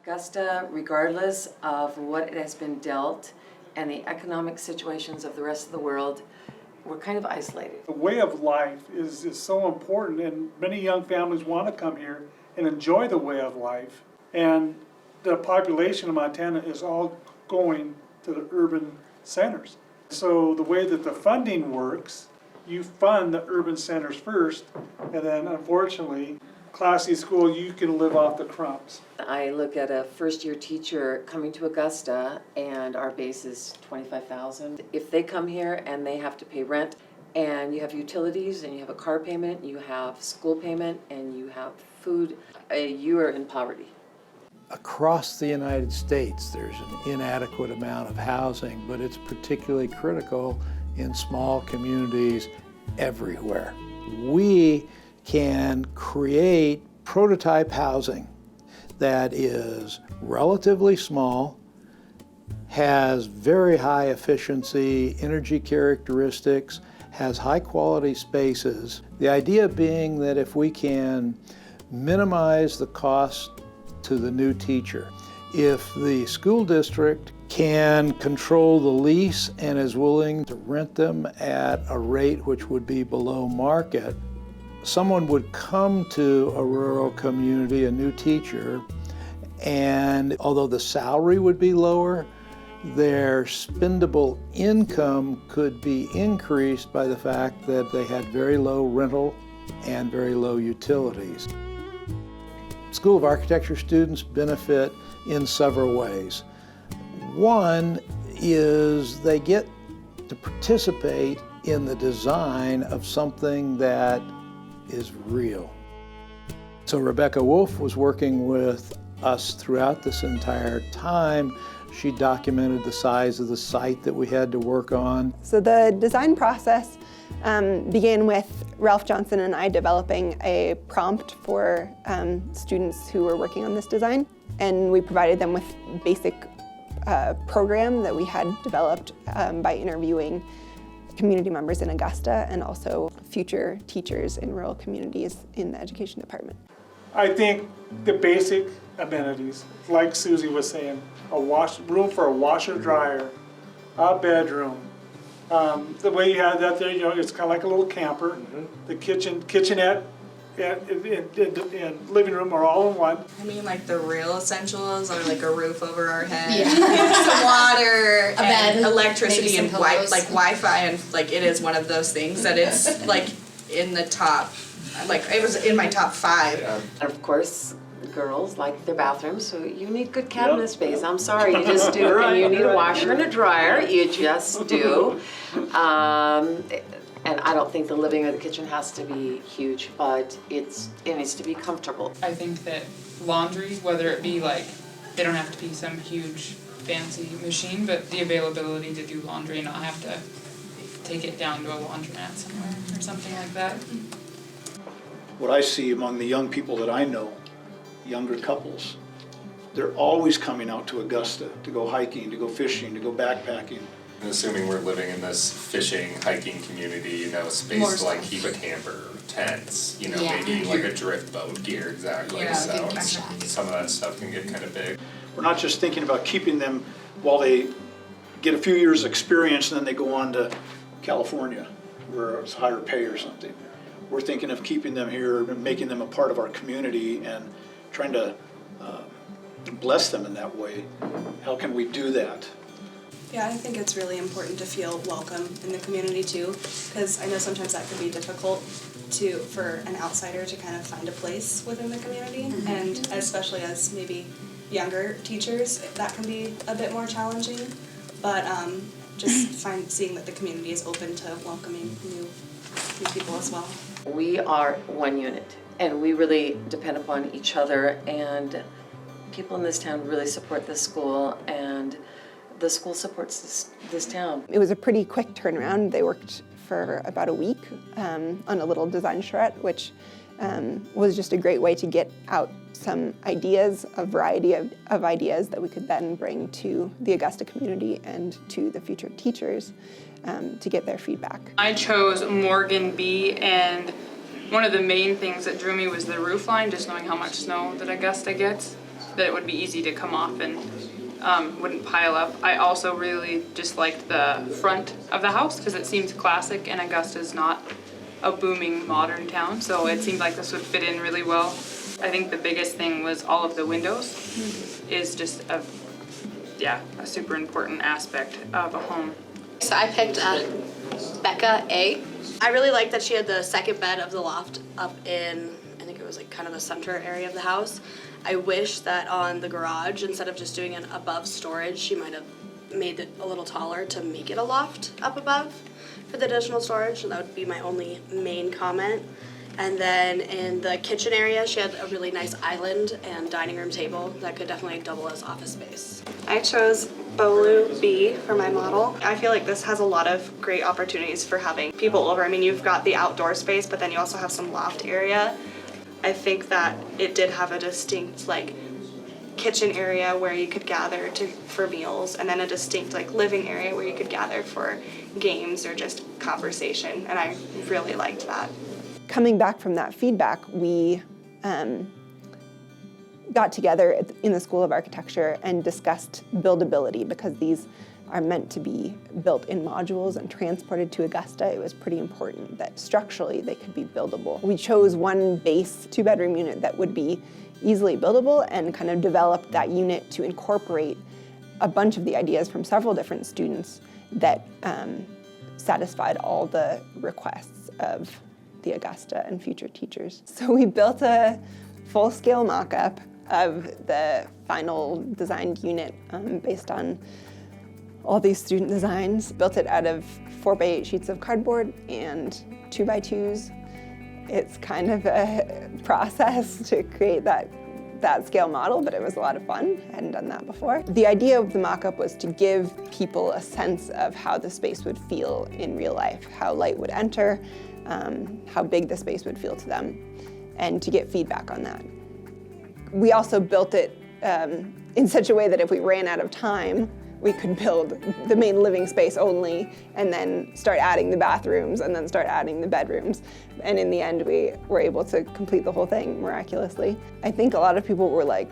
Augusta, regardless of what it has been dealt and the economic situations of the rest of the world, we're kind of isolated. The way of life is so important, and many young families want to come here and enjoy the way of life. And the population of Montana is all going to the urban centers. So the way that the funding works, you fund the urban centers first, and then unfortunately, Class C school, you can live off the crumbs. I look at a first-year teacher coming to Augusta, and our base is $25,000. If they come here and they have to pay rent, and you have utilities, and you have a car payment, you have school payment, and you have food, you are in poverty. Across the United States, there's an inadequate amount of housing, but it's particularly critical in small communities everywhere. We can create prototype housing that is relatively small, has very high efficiency, energy characteristics, has high quality spaces. The idea being that if we can minimize the cost to the new teacher, if the school district can control the lease and is willing to rent them at a rate which would be below market, someone would come to a rural community, a new teacher, and although the salary would be lower, their spendable income could be increased by the fact that they had very low rental and very low utilities. School of Architecture students benefit in several ways. One is they get to participate in the design of something that is real. So Rebecca Wolf was working with us throughout this entire time. She documented the size of the site that we had to work on. So the design process began with Ralph Johnson and I developing a prompt for students who were working on this design. And we provided them with basic program that we had developed by interviewing community members in Augusta and also future teachers in rural communities in the education department. I think the basic amenities, like Susie was saying, room for a washer dryer, a bedroom. The way you have that there, it's kind of like a little camper. Mm-hmm. The kitchenette and living room are all in one. I mean, like the real essentials are like a roof over our head, some water, and electricity, and Wi-Fi, and like it is one of those things that it's like in the top, like it was in my top 5. And of course, girls like their bathrooms, so you need good cabinet space. I'm sorry, you just do. And you need a washer and a dryer, you just do. And I don't think the living or the kitchen has to be huge, but it needs to be comfortable. I think that laundry, whether it be like, they don't have to be some huge fancy machine, but the availability to do laundry and not have to take it down to a laundromat somewhere or something like that. What I see among the young people that I know, younger couples, they're always coming out to Augusta to go hiking, to go fishing, to go backpacking. Assuming we're living in this fishing, hiking community, space to like keep a camper, tents, maybe like a drift boat gear, exactly. Yeah, so some of that stuff can get kind of big. We're not just thinking about keeping them while they get a few years experience and then they go on to California where it's higher pay or something. We're thinking of keeping them here and making them a part of our community and trying to bless them in that way. How can we do that? Yeah, I think it's really important to feel welcome in the community too, because I know sometimes that can be difficult for an outsider to kind of find a place within the community, mm-hmm. and especially as maybe younger teachers, that can be a bit more challenging. But seeing that the community is open to welcoming new people as well. We are one unit, and we really depend upon each other, and people in this town really support this school, and the school supports this town. It was a pretty quick turnaround. They worked for about a week on a little design charrette, which was just a great way to get out some ideas, a variety of ideas that we could then bring to the Augusta community and to the future teachers to get their feedback. I chose Morgan B, and one of the main things that drew me was the roof line, just knowing how much snow that Augusta gets. that it would be easy to come off and wouldn't pile up. I also really just liked the front of the house because it seems classic, and Augusta's not a booming modern town, so it seemed like this would fit in really well. I think the biggest thing was all of the windows is just a super important aspect of a home. So I picked Becca A. I really liked that she had the second bed of the loft up in, I think it was like kind of the center area of the house. I wish that on the garage, instead of just doing an above storage, she might have made it a little taller to make it a loft up above for the additional storage. So that would be my only main comment. And then in the kitchen area, she had a really nice island and dining room table that could definitely double as office space. I chose Bolu B for my model. I feel like this has a lot of great opportunities for having people over. I mean, you've got the outdoor space, but then you also have some loft area. I think that it did have a distinct kitchen area where you could gather for meals, and then a distinct living area where you could gather for games or just conversation, and I really liked that. Coming back from that feedback, we got together in the School of Architecture and discussed buildability, because these are meant to be built in modules and transported to Augusta. It was pretty important that structurally they could be buildable. We chose one base 2-bedroom unit that would be easily buildable and kind of developed that unit to incorporate a bunch of the ideas from several different students that satisfied all the requests of the Augusta and future teachers. So we built a full-scale mock-up of the final designed unit based on all these student designs. Built it out of 4x8 sheets of cardboard and 2x2s. It's kind of a process to create that scale model, but it was a lot of fun. I hadn't done that before. The idea of the mock-up was to give people a sense of how the space would feel in real life, how light would enter, how big the space would feel to them, and to get feedback on that. We also built it in such a way that if we ran out of time, we could build the main living space only, and then start adding the bathrooms, and then start adding the bedrooms. And in the end, we were able to complete the whole thing miraculously. I think a lot of people were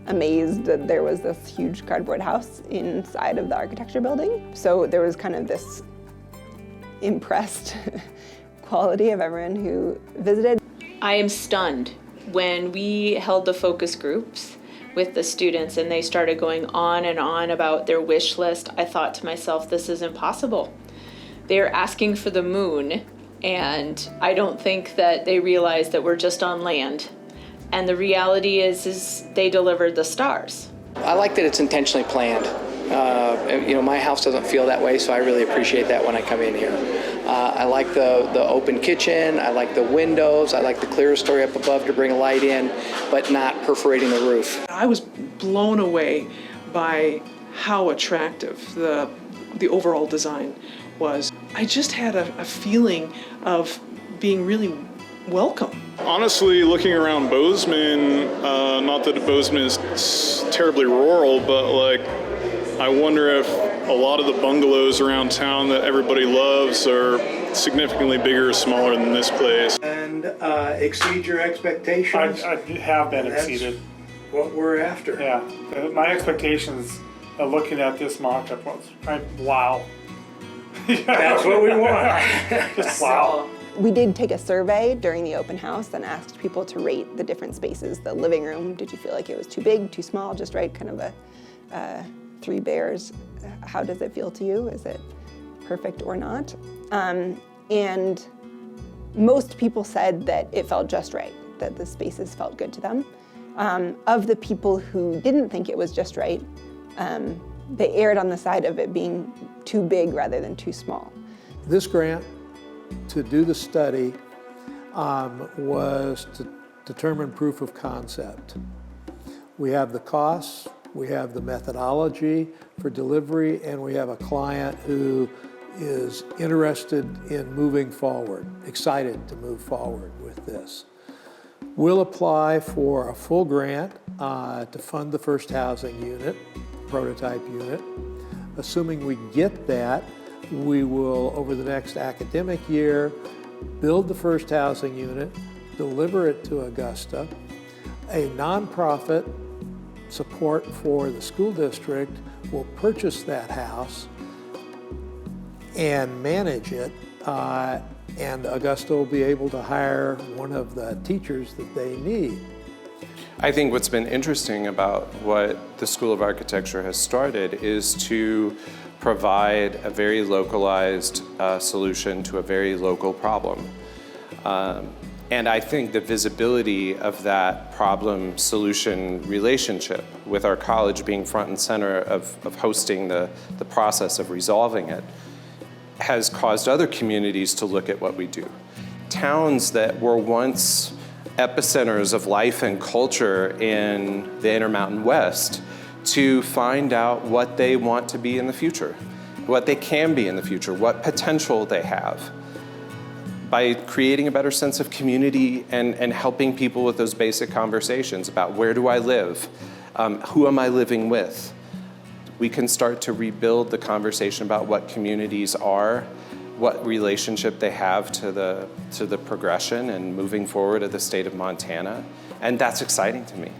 amazed that there was this huge cardboard house inside of the architecture building. So there was kind of this impressed quality of everyone who visited. I am stunned when we held the focus groups with the students and they started going on and on about their wish list. I thought to myself, this is impossible. They're asking for the moon, and I don't think that they realize that we're just on land. And the reality is they delivered the stars. I like that it's intentionally planned. My house doesn't feel that way, so I really appreciate that when I come in here. I like the open kitchen, I like the windows, I like the clerestory up above to bring a light in, but not perforating the roof. I was blown away by how attractive the overall design was. I just had a feeling of being really welcome. Honestly, looking around Bozeman, not that Bozeman is terribly rural, but I wonder if a lot of the bungalows around town that everybody loves are significantly bigger or smaller than this place. And exceed your expectations. I have been exceeded. What we're after. Yeah, my expectations of looking at this mock-up was, wow. That's what we want. Just wow. We did take a survey during the open house and asked people to rate the different spaces. The living room, did you feel like it was too big, too small, just right, kind of a 3 bears? How does it feel to you? Is it perfect or not? And most people said that it felt just right, that the spaces felt good to them. Of the people who didn't think it was just right, they erred on the side of it being too big rather than too small. This grant to do the study was to determine proof of concept. We have the costs, we have the methodology for delivery, and we have a client who is interested in moving forward, excited to move forward with this. We'll apply for a full grant to fund the first housing unit, prototype unit. Assuming we get that, we will, over the next academic year, build the first housing unit, deliver it to Augusta. A nonprofit support for the school district will purchase that house and manage it, and Augusta will be able to hire one of the teachers that they need. I think what's been interesting about what the School of Architecture has started is to provide a very localized solution to a very local problem. And I think the visibility of that problem-solution relationship, with our college being front and center of hosting the process of resolving it, has caused other communities to look at what we do. Towns that were once epicenters of life and culture in the Intermountain West to find out what they want to be in the future, what they can be in the future, what potential they have, by creating a better sense of community and helping people with those basic conversations about where do I live, who am I living with. We can start to rebuild the conversation about what communities are, what relationship they have to the progression and moving forward of the state of Montana. And that's exciting to me,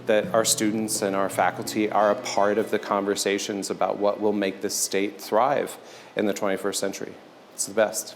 that our students and our faculty are a part of the conversations about what will make this state thrive in the 21st century. It's the best.